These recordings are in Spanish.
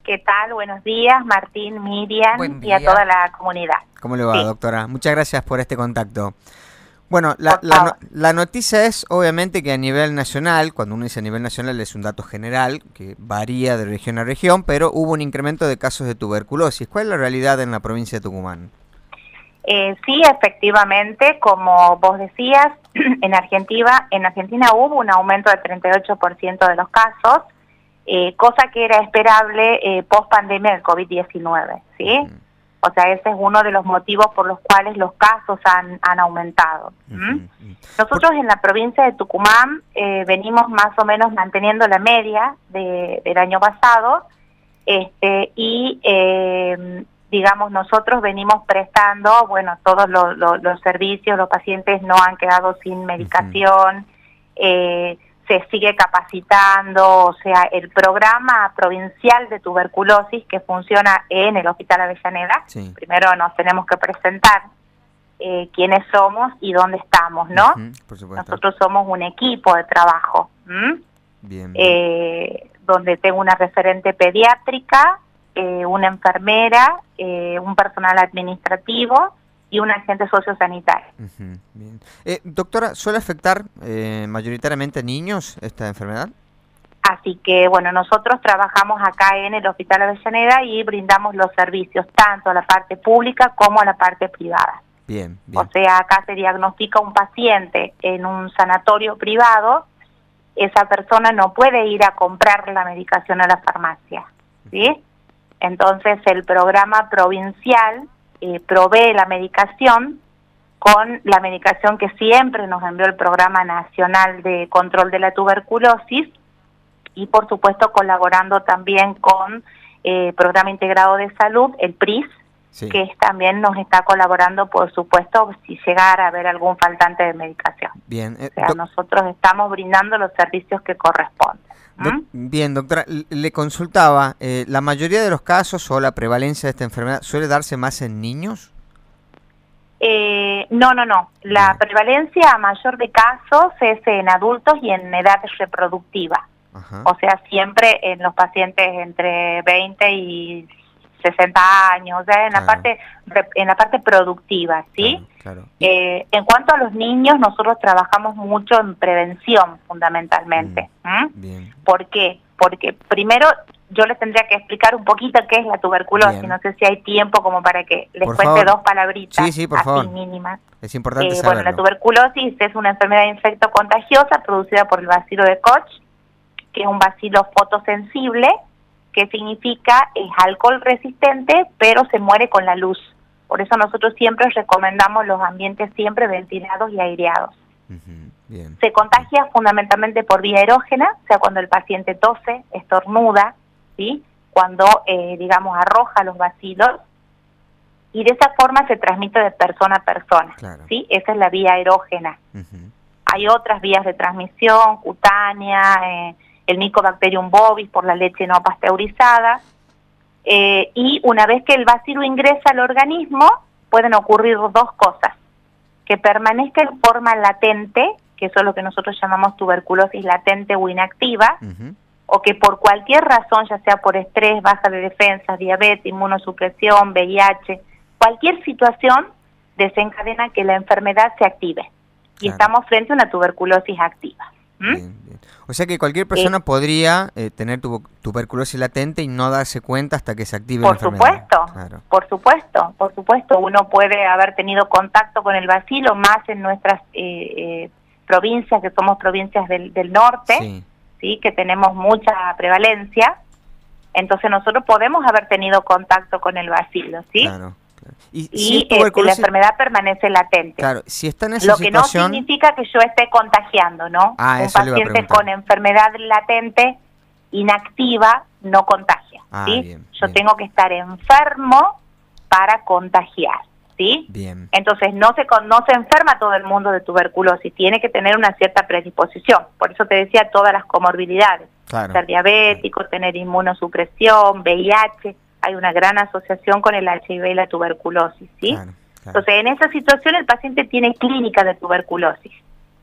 ¿Qué tal? Buenos días, Martín, Miriam Buen y a día. toda la comunidad. ¿Cómo le va, Sí, doctora? Muchas gracias por este contacto. Bueno, por favor. la noticia es obviamente que a nivel nacional, cuando uno dice a nivel nacional es un dato general que varía de región a región, pero hubo un incremento de casos de tuberculosis. ¿Cuál es la realidad en la provincia de Tucumán? Sí, efectivamente, como vos decías, en Argentina hubo un aumento del 38% de los casos, cosa que era esperable post pandemia del COVID-19, ¿sí? O sea, ese es uno de los motivos por los cuales los casos han aumentado. Nosotros en la provincia de Tucumán venimos más o menos manteniendo la media del año pasado, y digamos, nosotros venimos prestando, bueno, todos los servicios, los pacientes no han quedado sin medicación, se sigue capacitando, o sea, el programa provincial de tuberculosis que funciona en el Hospital Avellaneda, Sí. primero nos tenemos que presentar quiénes somos y dónde estamos, ¿no? Por supuesto. Nosotros somos un equipo de trabajo, Bien. donde tengo una referente pediátrica, una enfermera, un personal administrativo y un agente sociosanitario. Bien. Doctora, ¿suele afectar mayoritariamente a niños esta enfermedad? Así que, bueno, nosotros trabajamos acá en el Hospital Avellaneda y brindamos los servicios tanto a la parte pública como a la parte privada. Bien. O sea, acá se diagnostica un paciente en un sanatorio privado, esa persona no puede ir a comprar la medicación a la farmacia, ¿sí? Entonces el programa provincial provee la medicación con la medicación que siempre nos envió el Programa Nacional de Control de la Tuberculosis y por supuesto colaborando también con Programa Integrado de Salud, el PRIS, Sí. que también nos está colaborando, por supuesto, si llegara a haber algún faltante de medicación. Bien. O sea, nosotros estamos brindando los servicios que corresponden. Bien, doctora, le consultaba, ¿la mayoría de los casos o la prevalencia de esta enfermedad suele darse más en niños? No. La prevalencia mayor de casos es en adultos y en edad reproductiva. Ajá. O sea, siempre en los pacientes entre 20 y 60 años, o sea, en la parte productiva, ¿sí? Claro. En cuanto a los niños, nosotros trabajamos mucho en prevención, fundamentalmente. Bien. ¿Por qué? Porque primero yo les tendría que explicar un poquito qué es la tuberculosis. Bien. No sé si hay tiempo como para que les Por cuente favor. dos palabritas Sí, por así favor. mínimas. Es importante Bueno, saberlo. la tuberculosis es una enfermedad infectocontagiosa producida por el bacilo de Koch, que es un bacilo fotosensible, que significa es alcohol resistente, pero se muere con la luz. Por eso nosotros siempre recomendamos los ambientes siempre ventilados y aireados. Bien. Se contagia fundamentalmente por vía erógena, o sea, cuando el paciente tose, estornuda, ¿sí? Cuando, digamos, arroja los bacilos, y de esa forma se transmite de persona a persona, Claro. ¿sí? Esa es la vía erógena. Hay otras vías de transmisión, cutánea, el Mycobacterium bovis por la leche no pasteurizada, y una vez que el bacilo ingresa al organismo, pueden ocurrir dos cosas: que permanezca en forma latente, que eso es lo que nosotros llamamos tuberculosis latente o inactiva, o que por cualquier razón, ya sea por estrés, baja de defensas, diabetes, inmunosupresión, VIH, cualquier situación desencadena que la enfermedad se active. Y estamos frente a una tuberculosis activa. Bien. O sea que cualquier persona podría tener tuberculosis latente y no darse cuenta hasta que se active la enfermedad. Por supuesto. Uno puede haber tenido contacto con el bacilo, más en nuestras provincias, que somos provincias del norte, ¿sí? Que tenemos mucha prevalencia. Entonces nosotros podemos haber tenido contacto con el bacilo, ¿sí? Claro. Y si la enfermedad permanece latente. Claro, si está en esa Lo que situación... no significa que yo esté contagiando, ¿no? Un paciente con enfermedad latente inactiva no contagia, ¿sí? Yo tengo que estar enfermo para contagiar, ¿sí? Bien. Entonces no se enferma todo el mundo de tuberculosis, tiene que tener una cierta predisposición. Por eso te decía todas las comorbilidades. Ser diabético, tener inmunosupresión, VIH... Hay una gran asociación con el HIV y la tuberculosis, ¿sí? Entonces, en esa situación el paciente tiene clínica de tuberculosis.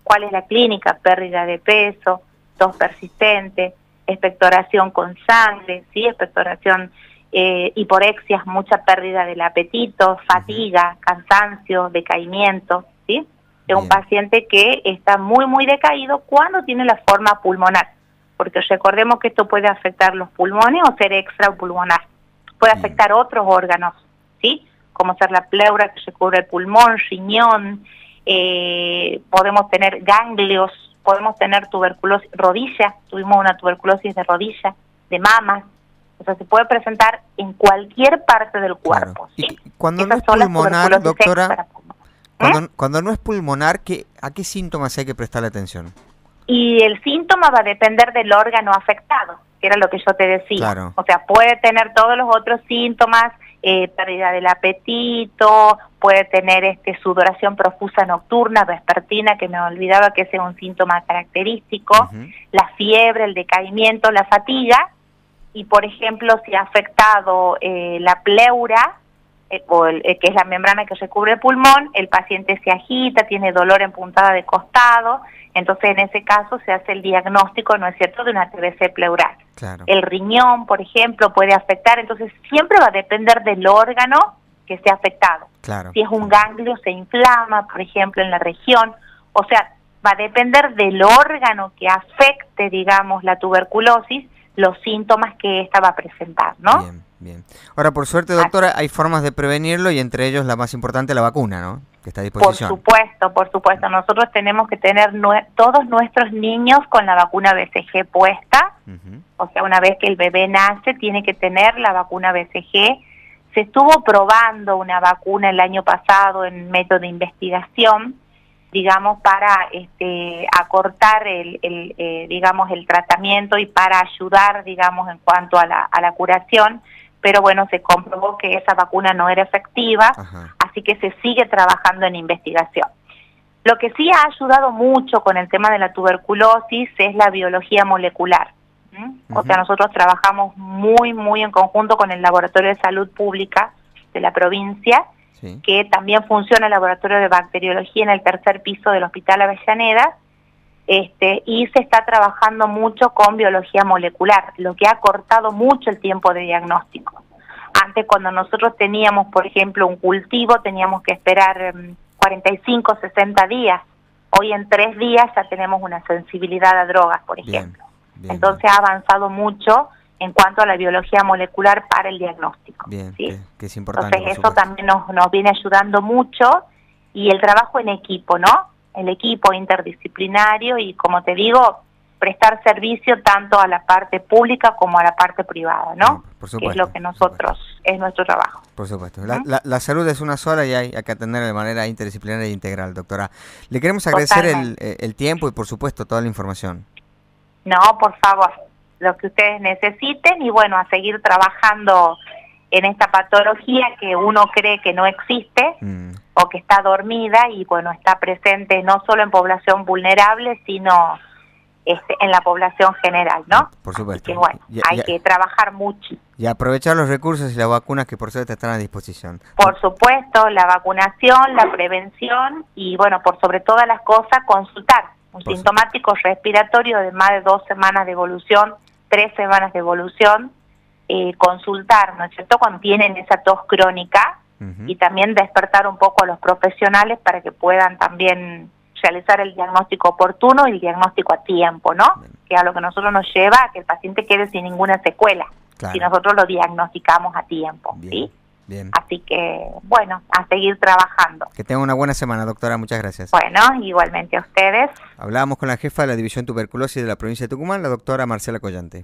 ¿Cuál es la clínica? Pérdida de peso, tos persistente, expectoración con sangre, ¿sí? Expectoración, hiporexias, mucha pérdida del apetito, fatiga, cansancio, decaimiento, ¿sí? Es un paciente que está muy, muy decaído cuando tiene la forma pulmonar, porque recordemos que esto puede afectar los pulmones o ser extrapulmonar, puede afectar otros órganos, ¿sí? Como ser la pleura que recubre el pulmón, riñón, podemos tener ganglios, podemos tener tuberculosis, rodilla, tuvimos una tuberculosis de rodilla, de mamas, o sea, se puede presentar en cualquier parte del cuerpo. Claro. ¿Sí? Y cuando Esas no es pulmonar, doctora, ¿Mm? cuando no es pulmonar, ¿a qué síntomas hay que prestarle atención? Y el síntoma va a depender del órgano afectado, que era lo que yo te decía. Claro. O sea, puede tener todos los otros síntomas, pérdida del apetito, puede tener sudoración profusa nocturna, vespertina, que me olvidaba que ese es un síntoma característico, la fiebre, el decaimiento, la fatiga, y por ejemplo, si ha afectado la pleura, que es la membrana que recubre el pulmón, el paciente se agita, tiene dolor en puntada de costado, entonces en ese caso se hace el diagnóstico, ¿no es cierto?, de una TBC pleural. Claro. El riñón, por ejemplo, puede afectar, entonces siempre va a depender del órgano que esté afectado. Claro. Si es un ganglio, se inflama, por ejemplo, en la región, o sea, va a depender del órgano que afecte, digamos, la tuberculosis, los síntomas que ésta va a presentar, ¿no? Bien, bien. Ahora, por suerte, doctora, hay formas de prevenirlo y entre ellos la más importante, la vacuna, ¿no? Que está a disposición. Por supuesto. Nosotros tenemos que tener todos nuestros niños con la vacuna BCG puesta. O sea, una vez que el bebé nace, tiene que tener la vacuna BCG. Se estuvo probando una vacuna el año pasado en método de investigación, digamos, para acortar digamos, el tratamiento y para ayudar, digamos, en cuanto a la curación, pero bueno, se comprobó que esa vacuna no era efectiva, así que se sigue trabajando en investigación. Lo que sí ha ayudado mucho con el tema de la tuberculosis es la biología molecular. O sea, nosotros trabajamos muy, muy en conjunto con el Laboratorio de Salud Pública de la provincia, que también funciona el laboratorio de bacteriología en el tercer piso del Hospital Avellaneda, y se está trabajando mucho con biología molecular, lo que ha cortado mucho el tiempo de diagnóstico. Antes, cuando nosotros teníamos, por ejemplo, un cultivo, teníamos que esperar 45, 60 días. Hoy en 3 días ya tenemos una sensibilidad a drogas, por ejemplo. Bien, entonces ha avanzado mucho en cuanto a la biología molecular para el diagnóstico. Bien, ¿sí? que es importante. Entonces eso también nos viene ayudando mucho, y el trabajo en equipo, ¿no? El equipo interdisciplinario y, como te digo, prestar servicio tanto a la parte pública como a la parte privada, ¿no? Por supuesto, que es lo que nosotros, es nuestro trabajo. Por supuesto. La salud es una sola y hay que atenderla de manera interdisciplinaria e integral, doctora. Le queremos agradecer el tiempo y, por supuesto, toda la información. No, por favor, lo que ustedes necesiten, y bueno, a seguir trabajando en esta patología que uno cree que no existe o que está dormida, y bueno, está presente no solo en población vulnerable, sino en la población general, ¿no? Por supuesto. Así que bueno, hay que trabajar mucho. Y aprovechar los recursos y las vacunas que por suerte están a disposición. Por supuesto, la vacunación, la prevención y bueno, por sobre todas las cosas, consultar. Un sintomático respiratorio de más de 2 semanas de evolución, 3 semanas de evolución, consultar, ¿no es cierto?, cuando tienen esa tos crónica, y también despertar un poco a los profesionales para que puedan también realizar el diagnóstico oportuno y el diagnóstico a tiempo, ¿no? Que a lo que nosotros nos lleva a que el paciente quede sin ninguna secuela, si nosotros lo diagnosticamos a tiempo, ¿sí? Bien. Así que, bueno, a seguir trabajando. Que tenga una buena semana, doctora. Muchas gracias. Bueno, igualmente a ustedes. Hablábamos con la jefa de la División Tuberculosis de la provincia de Tucumán, la doctora Marcela Collante.